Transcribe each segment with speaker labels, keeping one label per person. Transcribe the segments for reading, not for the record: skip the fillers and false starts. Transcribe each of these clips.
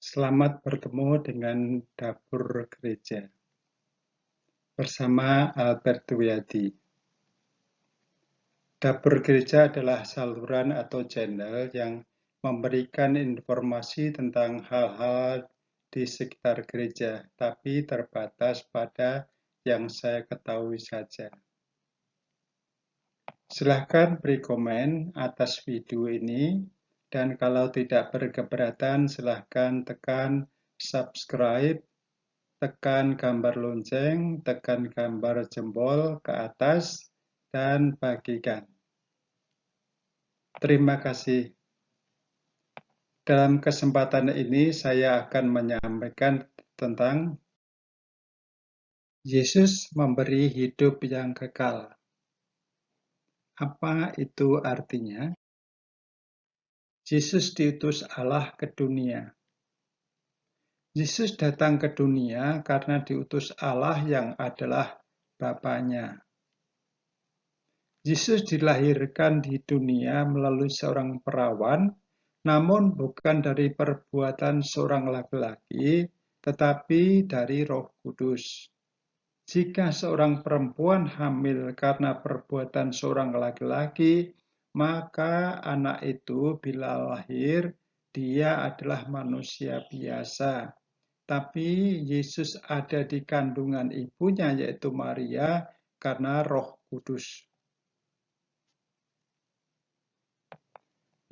Speaker 1: Selamat bertemu dengan Dapur Gereja bersama Albert Wiyadi. Dapur Gereja adalah saluran atau channel yang memberikan informasi tentang hal-hal di sekitar gereja, tapi terbatas pada yang saya ketahui saja. Silahkan beri komen atas video ini, dan kalau tidak berkeberatan, silahkan tekan subscribe, tekan gambar lonceng, tekan gambar jempol ke atas, dan bagikan. Terima kasih. Dalam kesempatan ini saya akan menyampaikan tentang Yesus memberi hidup yang kekal. Apa itu artinya? Yesus diutus Allah ke dunia. Yesus datang ke dunia karena diutus Allah yang adalah Bapanya. Yesus dilahirkan di dunia melalui seorang perawan, namun bukan dari perbuatan seorang laki-laki, tetapi dari Roh Kudus. Jika seorang perempuan hamil karena perbuatan seorang laki-laki, maka anak itu bila lahir, dia adalah manusia biasa. Tapi Yesus ada di kandungan ibunya, yaitu Maria, karena Roh Kudus.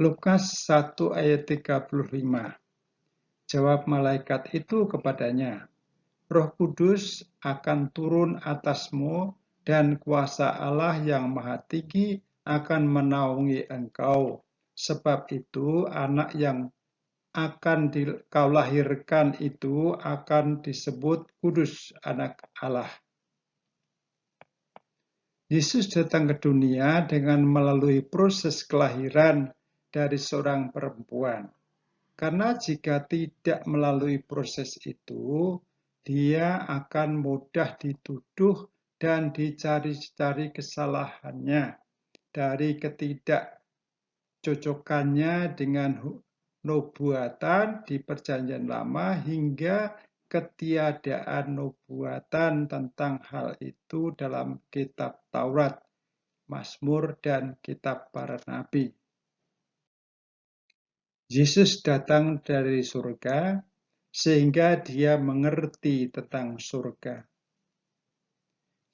Speaker 1: Lukas 1 ayat 35. Jawab malaikat itu kepadanya, Roh Kudus akan turun atasmu dan kuasa Allah yang Maha Tinggi akan menaungi engkau. Sebab itu anak yang akan kau lahirkan itu akan disebut Kudus, Anak Allah. Yesus datang ke dunia dengan melalui proses kelahiran dari seorang perempuan. Karena jika tidak melalui proses itu, dia akan mudah dituduh dan dicari-cari kesalahannya dari ketidakcocokannya dengan nubuatan di Perjanjian Lama hingga ketiadaan nubuatan tentang hal itu dalam kitab Taurat, Mazmur, dan kitab para nabi. Yesus datang dari surga sehingga dia mengerti tentang surga.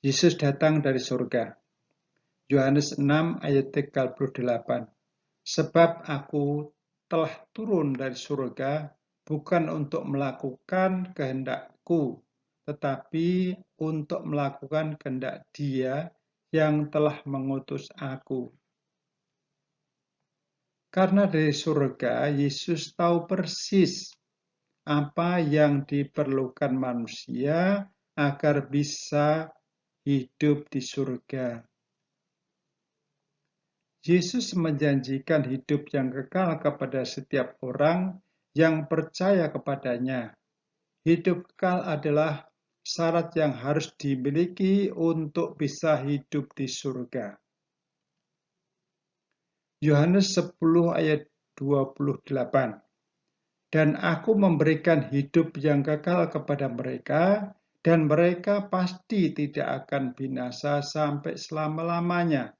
Speaker 1: Yesus datang dari surga. Yohanes 6 ayat 38. Sebab aku telah turun dari surga bukan untuk melakukan kehendakku, tetapi untuk melakukan kehendak Dia yang telah mengutus aku. Karena dari surga, Yesus tahu persis apa yang diperlukan manusia agar bisa hidup di surga. Yesus menjanjikan hidup yang kekal kepada setiap orang yang percaya kepadanya. Hidup kekal adalah syarat yang harus dimiliki untuk bisa hidup di surga. Yohanes 10 ayat 28. Dan aku memberikan hidup yang kekal kepada mereka, dan mereka pasti tidak akan binasa sampai selama-lamanya,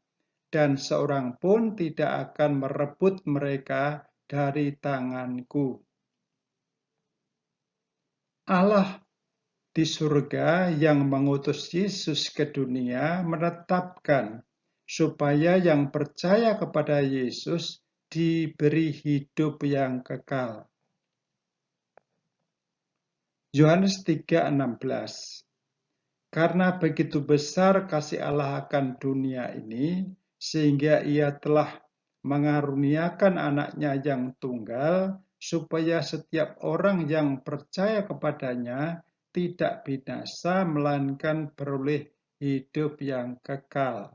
Speaker 1: dan seorang pun tidak akan merebut mereka dari tanganku. Allah di surga yang mengutus Yesus ke dunia menetapkan supaya yang percaya kepada Yesus diberi hidup yang kekal. Yohanes 3:16. Karena begitu besar kasih Allah akan dunia ini, sehingga ia telah mengaruniakan anaknya yang tunggal, supaya setiap orang yang percaya kepadanya tidak binasa, melainkan beroleh hidup yang kekal.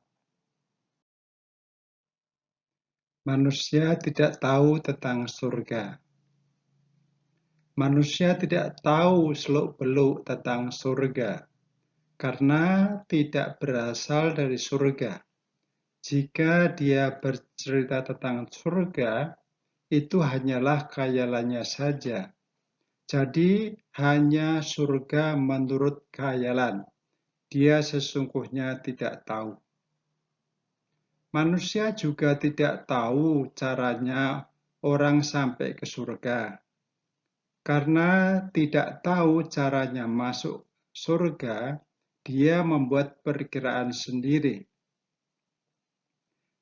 Speaker 1: Manusia tidak tahu tentang surga. Manusia tidak tahu seluk-beluk tentang surga, karena tidak berasal dari surga. Jika dia bercerita tentang surga, itu hanyalah khayalannya saja. Jadi hanya surga menurut khayalan. Dia sesungguhnya tidak tahu. Manusia juga tidak tahu caranya orang sampai ke surga. Karena tidak tahu caranya masuk surga, dia membuat perkiraan sendiri.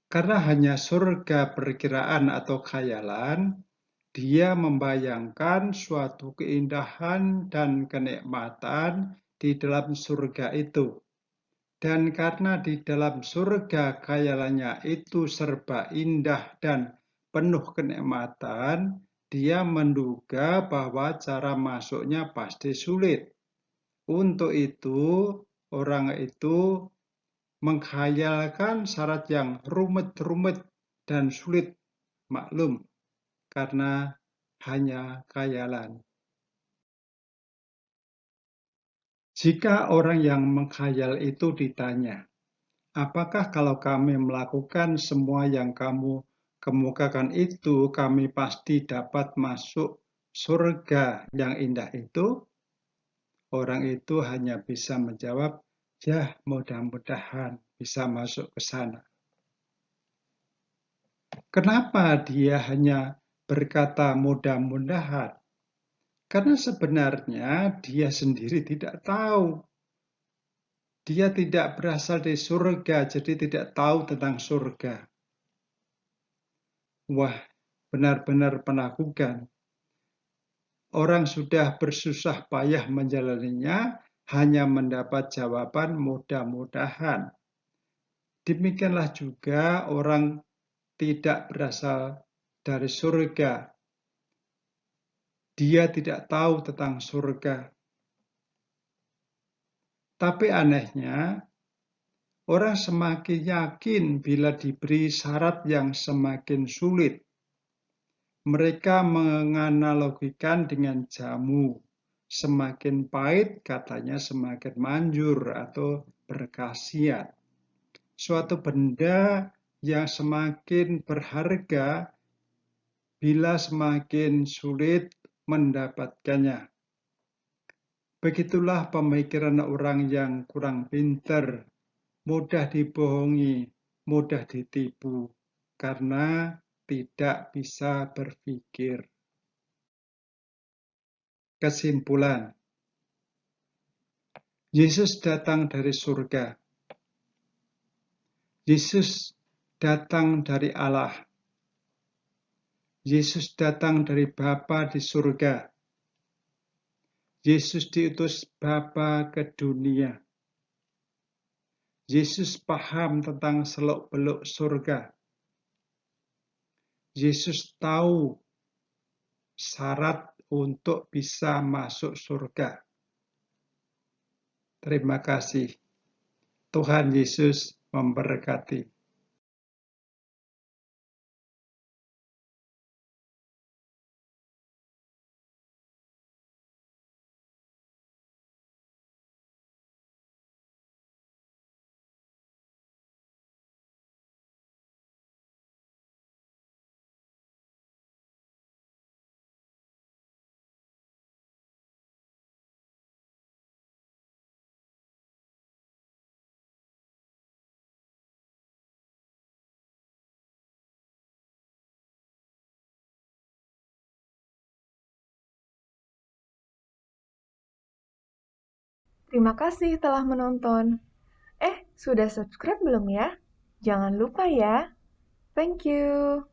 Speaker 1: Karena hanya surga perkiraan atau khayalan, dia membayangkan suatu keindahan dan kenikmatan di dalam surga itu. Dan karena di dalam surga khayalannya itu serba indah dan penuh kenikmatan, dia menduga bahwa cara masuknya pasti sulit. Untuk itu, orang itu mengkhayalkan syarat yang rumit-rumit dan sulit, maklum, karena hanya khayalan. Jika orang yang mengkhayal itu ditanya, apakah kalau kami melakukan semua yang kamu kemukakan itu, kami pasti dapat masuk surga yang indah itu? Orang itu hanya bisa menjawab, ya mudah-mudahan bisa masuk ke sana. Kenapa dia hanya berkata mudah-mudahan? Karena sebenarnya dia sendiri tidak tahu. Dia tidak berasal dari surga, jadi tidak tahu tentang surga. Wah, benar-benar penakutkan. Orang sudah bersusah payah menjalaninya, hanya mendapat jawaban mudah-mudahan. Demikianlah juga orang tidak berasal dari surga. Dia tidak tahu tentang surga. Tapi anehnya, orang semakin yakin bila diberi syarat yang semakin sulit. Mereka menganalogikan dengan jamu. Semakin pahit katanya semakin manjur atau berkhasiat. Suatu benda yang semakin berharga bila semakin sulit mendapatkannya. Begitulah pemikiran orang yang kurang pintar, mudah dibohongi, mudah ditipu, karena tidak bisa berpikir. Kesimpulan, Yesus datang dari surga. Yesus datang dari Allah. Yesus datang dari Bapa di surga. Yesus diutus Bapa ke dunia. Yesus paham tentang seluk-beluk surga. Yesus tahu syarat untuk bisa masuk surga. Terima kasih. Tuhan Yesus memberkati.
Speaker 2: Terima kasih telah menonton. Sudah subscribe belum ya? Jangan lupa ya. Thank you.